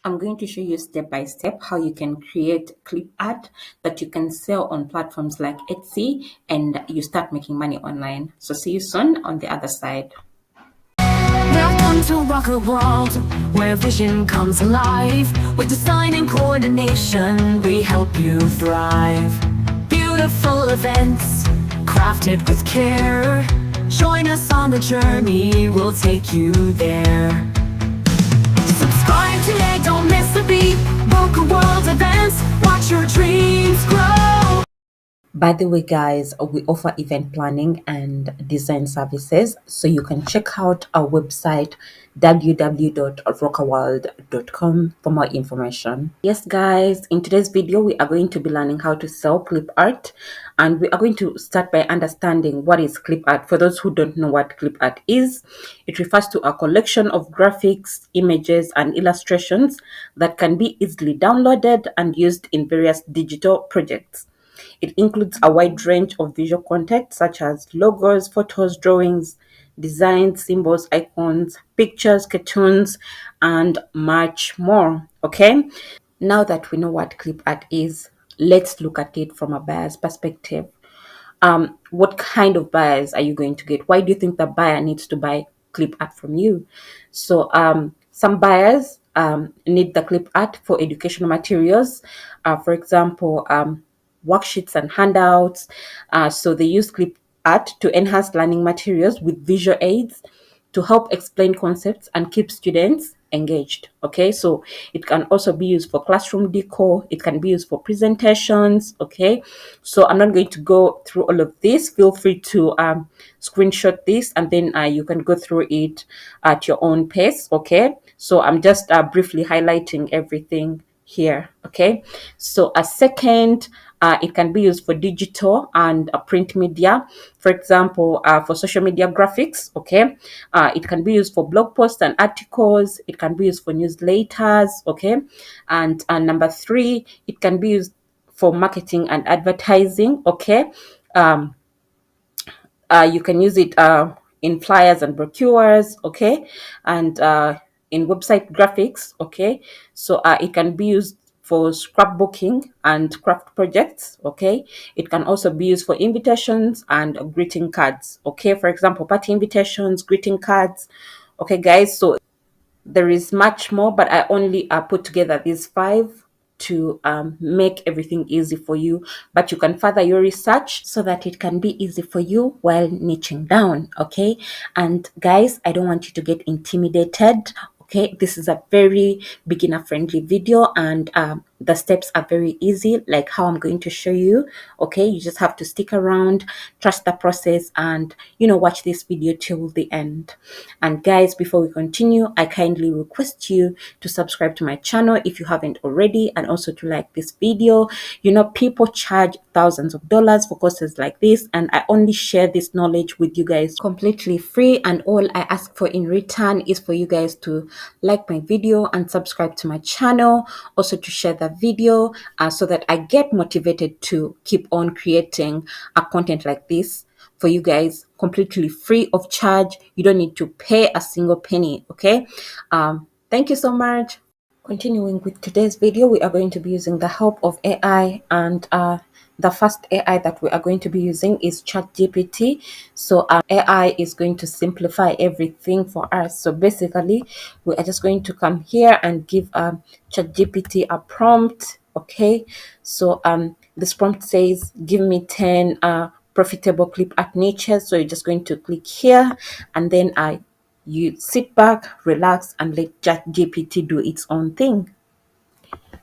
I'm going to show you step by step how you can create clip art that you can sell on platforms like Etsy and you start making money online. So see you soon on the other side. Welcome to rock a world where vision comes alive. With design and coordination, we help you thrive. Beautiful events, crafted with care. Join us on the journey, we'll take you there. Subscribe today, don't miss a beat. Rock a world events, watch your dreams grow. By the way, guys, we offer event planning and design services. So you can check out our website www.rockaworld.com for more information. Yes, guys, in today's video, we are going to be learning how to sell clip art. And we are going to start by understanding what is clip art. For those who don't know what clip art is, it refers to a collection of graphics, images, and illustrations that can be easily downloaded and used in various digital projects. It includes a wide range of visual content such as logos, photos, drawings, designs, symbols, icons, pictures, cartoons, and much more. Okay, now that we know what clip art is, let's look at it from a buyer's perspective. What kind of buyers are you going to get? Why do you think the buyer needs to buy clip art from you? So some buyers need the clip art for educational materials, for example, worksheets and handouts. So they use clip art to enhance learning materials with visual aids to help explain concepts and keep students engaged. Okay, so it can also be used for classroom decor, it can be used for presentations. Okay, so I'm not going to go through all of this. Feel free to screenshot this and then you can go through it at your own pace. Okay, so I'm just briefly highlighting everything here. Okay, so a second, it can be used for digital and print media. For example, for social media graphics. Okay, it can be used for blog posts and articles. It can be used for newsletters. Okay, and number three, it can be used for marketing and advertising. Okay, um, you can use it in flyers and brochures. Okay, and in website graphics. Okay, so it can be used for scrapbooking and craft projects. Okay, it can also be used for invitations and greeting cards. Okay, for example, party invitations, greeting cards. Okay, guys, so there is much more, but I only put together these five to make everything easy for you. But you can further your research so that it can be easy for you while niching down. Okay, and guys, I don't want you to get intimidated. Okay, this is a very beginner friendly video, and the steps are very easy, like how I'm going to show you. Okay, you just have to stick around, trust the process, and watch this video till the end. And guys, before we continue, I kindly request you to subscribe to my channel if you haven't already, and also to like this video. People charge thousands of dollars for courses like this, and I only share this knowledge with you guys completely free, and all I ask for in return is for you guys to like my video and subscribe to my channel, also to share the video so that I get motivated to keep on creating a content like this for you guys completely free of charge. You don't need to pay a single penny. Okay, thank you so much. Continuing with today's video, we are going to be using the help of AI, and the first AI that we are going to be using is ChatGPT. So AI is going to simplify everything for us. So basically, we are just going to come here and give ChatGPT a prompt. Okay, so this prompt says, give me 10 profitable clip art niches. So you're just going to click here, and then you sit back, relax, and let ChatGPT do its own thing.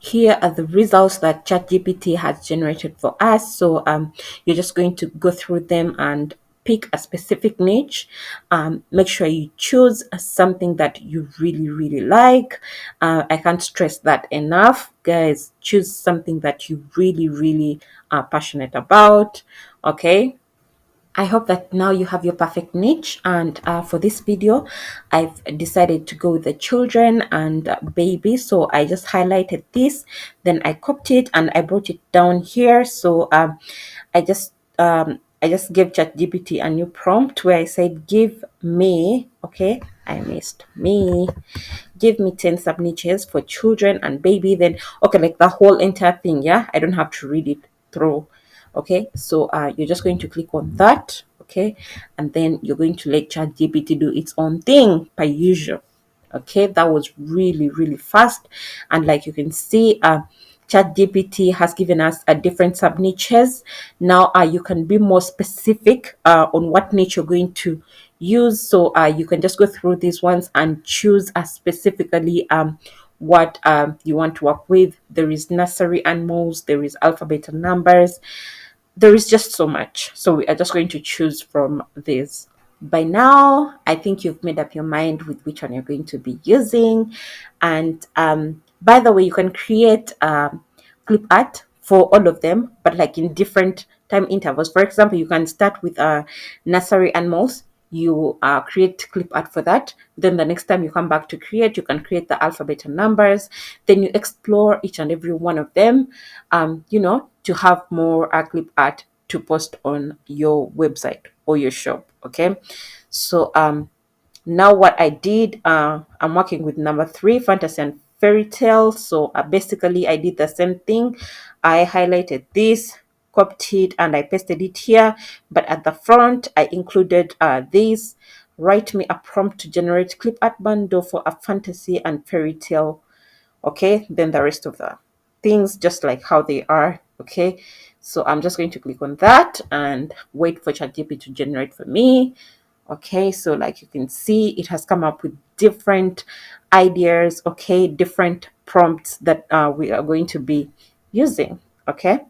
Here are the results that ChatGPT has generated for us. So you're just going to go through them and pick a specific niche. Make sure you choose something that you really, really like. I can't stress that enough, guys. Choose something that you really, really are passionate about. Okay. I hope that now you have your perfect niche, and for this video I've decided to go with the children and baby. So I just highlighted this, then I copied it and I brought it down here. So I just gave ChatGPT a new prompt where I said, give me, okay, I missed me. Give me 10 sub niches for children and baby. Then, okay, like the whole entire thing. Yeah, I don't have to read it through. Okay, so you're just going to click on that. Okay, and then you're going to let ChatGPT do its own thing per usual. Okay, that was really, really fast. And like you can see, ChatGPT has given us a different sub niches. Now you can be more specific on what niche you're going to use. So you can just go through these ones and choose specifically what you want to work with. There is nursery animals, there is alphabet and numbers, there is just so much. So we are just going to choose from this. By now, I think you've made up your mind with which one you're going to be using. And by the way, you can create clip art for all of them, but like in different time intervals. For example, you can start with nursery animals. You create clip art for that. Then the next time you come back to create, you can create the alphabet and numbers. Then you explore each and every one of them, to have more clip art to post on your website or your shop. Okay, so now what I did, I'm working with number 3, fantasy and fairy tale. So basically I did the same thing. I highlighted this, copied it, and I pasted it here, but at the front I included this: write me a prompt to generate clip art bundle for a fantasy and fairy tale. Okay, then the rest of the things just like how they are. Okay, so I'm just going to click on that and wait for ChatGPT to generate for me. Okay, so like you can see, it has come up with different ideas. Okay, different prompts that we are going to be using. Okay,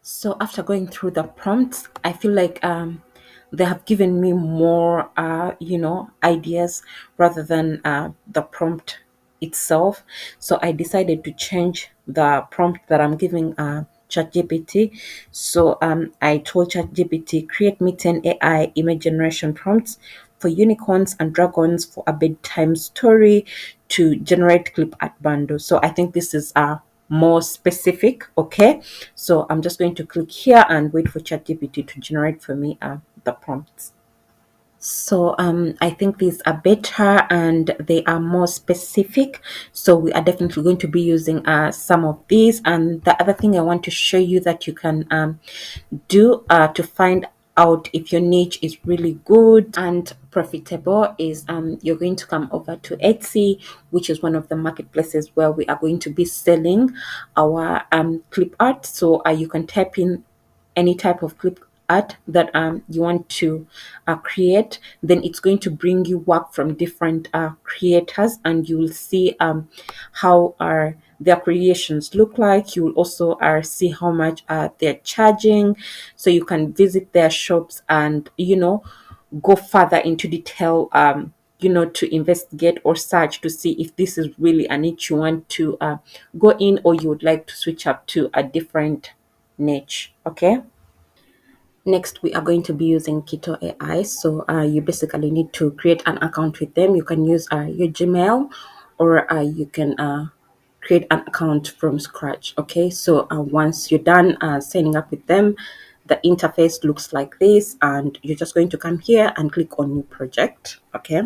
so after going through the prompts, I feel like they have given me more, ideas rather than the prompt itself. So I decided to change the prompt that I'm giving ChatGPT. So I told ChatGPT, create me 10 AI image generation prompts for unicorns and dragons for a bedtime story to generate clip art bundle. So I think this is more specific. Okay, so I'm just going to click here and wait for ChatGPT to generate for me the prompts. So I think these are better and they are more specific. So we are definitely going to be using some of these. And the other thing I want to show you that you can do to find out if your niche is really good and profitable is you're going to come over to Etsy, which is one of the marketplaces where we are going to be selling our clip art. So you can type in any type of clip art that you want to create. Then it's going to bring you work from different creators, and you will see how their creations look like. You will also see how much they're charging, so you can visit their shops and go further into detail, to investigate or search to see if this is really a niche you want to go in, or you would like to switch up to a different niche. Okay, next we are going to be using Kittl AI. So you basically need to create an account with them. You can use your Gmail, or you can create an account from scratch. Okay, so once you're done signing up with them, the interface looks like this, and you're just going to come here and click on new project. Okay,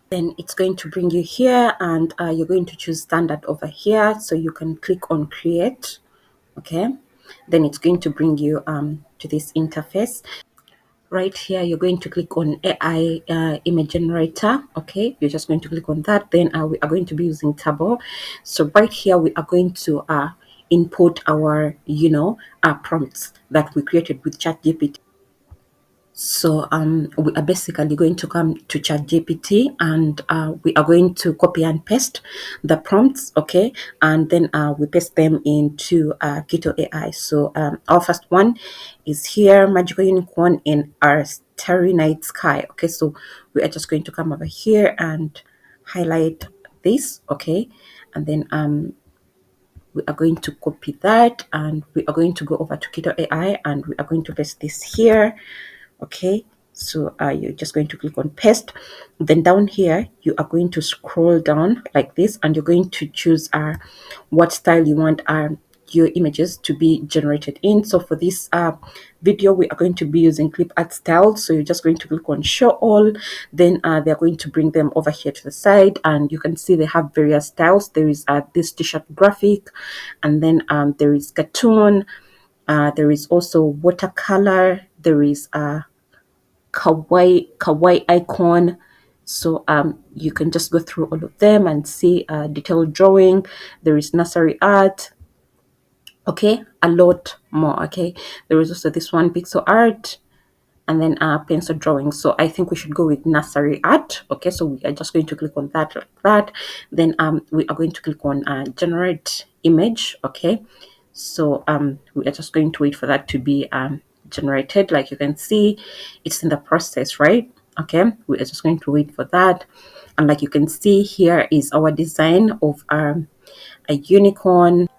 then it's going to bring you here, and you're going to choose standard over here, so you can click on create. Okay, then it's going to bring you to this interface. Right here you're going to click on AI image generator. Okay, you're just going to click on that. Then we are going to be using Turbo. So right here we are going to input our prompts that we created with ChatGPT. So we are basically going to come to ChatGPT, and we are going to copy and paste the prompts, okay, and then we paste them into Kittl AI. So our first one is here: magical unicorn in our starry night sky. Okay, so we are just going to come over here and highlight this, okay, and then we are going to copy that, and we are going to go over to Kittl AI, and we are going to paste this here. Okay, so you're just going to click on paste. Then down here you are going to scroll down like this, and you're going to choose what style you want your images to be generated in. So for this video, we are going to be using Clipart style. So you're just going to click on show all, then they're going to bring them over here to the side, and you can see they have various styles. There is this t-shirt graphic, and then there is cartoon, there is also watercolor, there is kawaii icon. So you can just go through all of them and see detailed drawing. There is nursery art, okay, a lot more. Okay, there is also this one, pixel art, and then pencil drawing. So I think we should go with nursery art. Okay, so we are just going to click on that like that. Then we are going to click on generate image. Okay, so we are just going to wait for that to be generated. Like you can see, it's in the process, right? Okay, we are just going to wait for that. And like you can see, here is our design of a unicorn.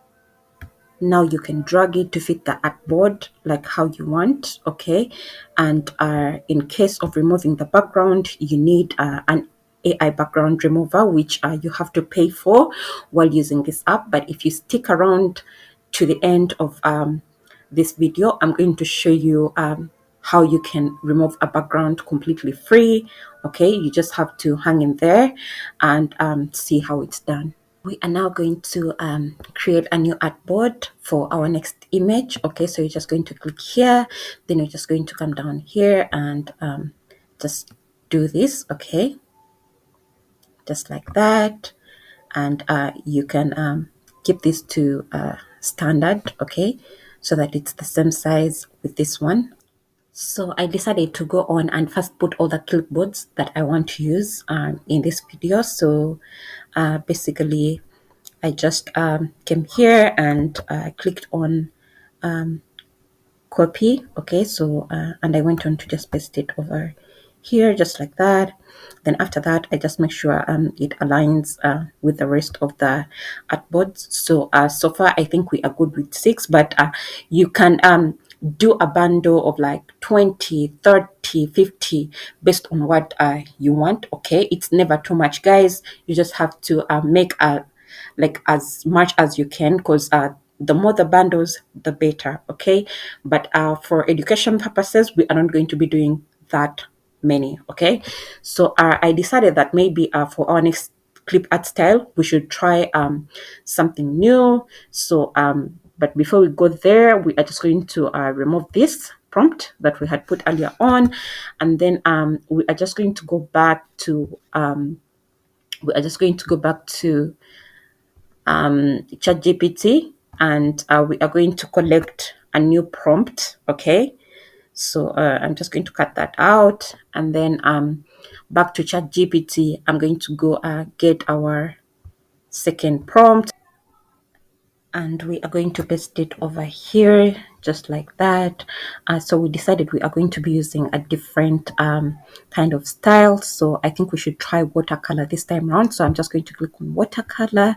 Now you can drag it to fit the artboard like how you want. Okay, and in case of removing the background, you need an AI background remover, which you have to pay for while using this app. But if you stick around to the end of this video, I'm going to show you how you can remove a background completely free. Okay, you just have to hang in there and see how it's done. We are now going to create a new artboard for our next image. Okay, so you're just going to click here, then you're just going to come down here and just do this. Okay, just like that. And you can keep this to standard. Okay, so that it's the same size with this one. So I decided to go on and first put all the clipboards that I want to use in this video. So basically, I just came here and clicked on copy. Okay, so and I went on to just paste it over here just like that. Then after that, I just make sure it aligns with the rest of the artboards. So so far I think we are good with 6, but you can do a bundle of like 20, 30, 50 based on what you want. Okay, it's never too much, guys. You just have to make a like as much as you can, because the more the bundles the better. Okay, but for education purposes, we are not going to be doing that many. Okay, so I decided that maybe for our next clip art style, we should try something new. So but before we go there, we are just going to remove this prompt that we had put earlier on, and then we are just going to go back to ChatGPT, and we are going to collect a new prompt. Okay, so I'm just going to cut that out, and then back to ChatGPT, I'm going to go get our second prompt, and we are going to paste it over here just like that. So we decided we are going to be using a different kind of style, so I think we should try watercolor this time around. So I'm just going to click on watercolor,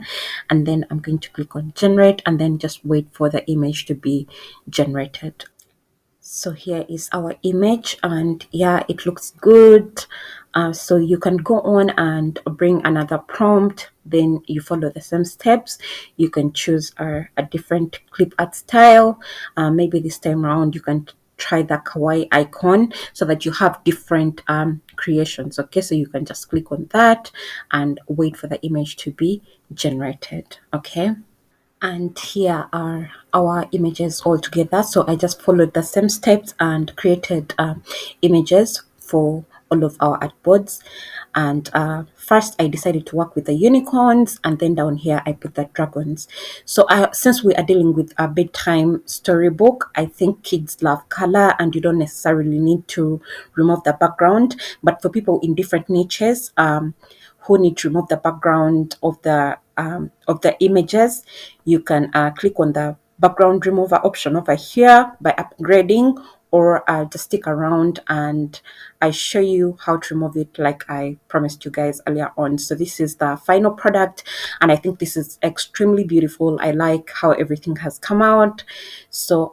and then I'm going to click on generate, and then just wait for the image to be generated. So here is our image, and yeah, it looks good. So you can go on and bring another prompt, then you follow the same steps. You can choose a different clip art style. Maybe this time around you can try the kawaii icon, so that you have different creations. Okay, so you can just click on that and wait for the image to be generated. Okay, and here are our images all together. So I just followed the same steps and created images for all of our artboards. And first I decided to work with the unicorns, and then down here I put the dragons. So since we are dealing with a bedtime storybook, I think kids love color, and you don't necessarily need to remove the background. But for people in different niches who need to remove the background of the images, you can click on the background remover option over here by upgrading, or just stick around and I show you how to remove it like I promised you guys earlier on. So this is the final product, and I think this is extremely beautiful. I like how everything has come out. So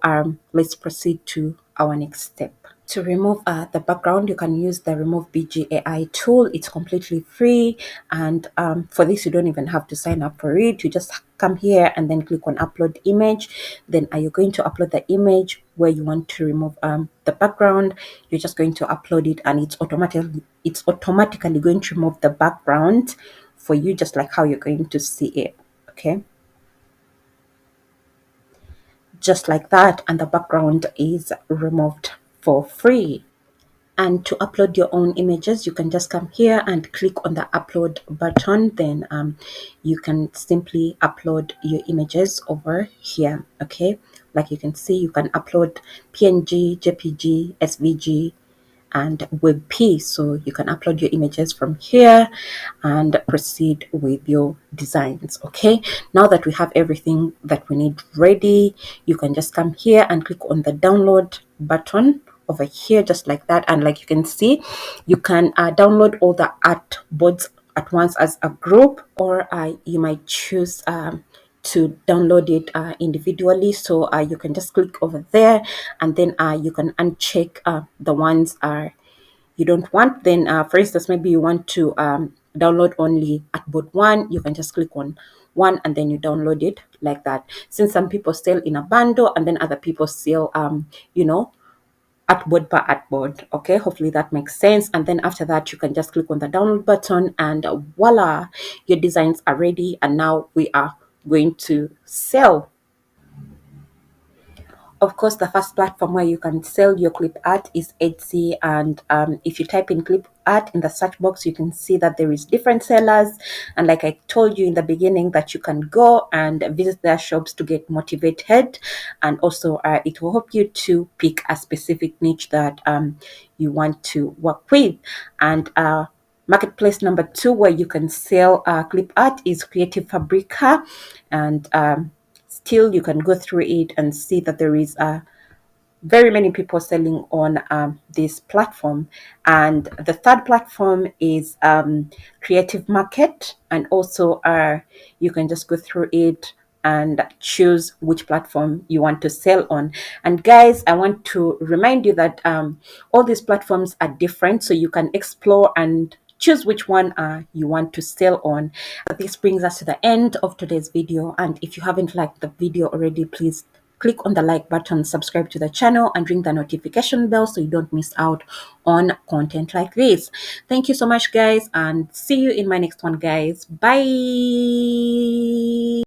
let's proceed to our next step. To remove the background, you can use the Remove.bg AI tool. It's completely free, and for this, you don't even have to sign up for it. You just come here and then click on upload image. Then are you going to upload the image where you want to remove the background? You're just going to upload it, and it's automatically going to remove the background for you, just like how you're going to see it. Okay, just like that, and the background is removed for free. And to upload your own images, you can just come here and click on the upload button. Then you can simply upload your images over here. Okay, like you can see, you can upload PNG, JPG, SVG, and WebP. So you can upload your images from here and proceed with your designs. Okay, now that we have everything that we need ready, you can just come here and click on the download button over here, just like that. And like you can see, you can download all the artboards at once as a group, or you might choose to download it individually. So you can just click over there, and then you can uncheck the ones you don't want. Then for instance, maybe you want to download only artboard one, you can just click on one and then you download it like that. Since some people sell in a bundle and then other people sell you know artboard per artboard. Okay, hopefully that makes sense. And then after that, you can just click on the download button, and voila, your designs are ready. And now we are going to sell. Of course, the first platform where you can sell your clip art is Etsy. And if you type in clip art in the search box, you can see that there is different sellers. And like I told you in the beginning, that you can go and visit their shops to get motivated. And also it will help you to pick a specific niche that you want to work with. And marketplace number two where you can sell clip art is Creative Fabrica. And still you can go through it and see that there is very many people selling on this platform. And the third platform is Creative Market. And also you can just go through it and choose which platform you want to sell on. And guys, I want to remind you that all these platforms are different, so you can explore and choose which one you want to sell on. This brings us to the end of today's video, and if you haven't liked the video already, please click on the like button, subscribe to the channel, and ring the notification bell so you don't miss out on content like this. Thank you so much, guys, and see you in my next one, guys. Bye.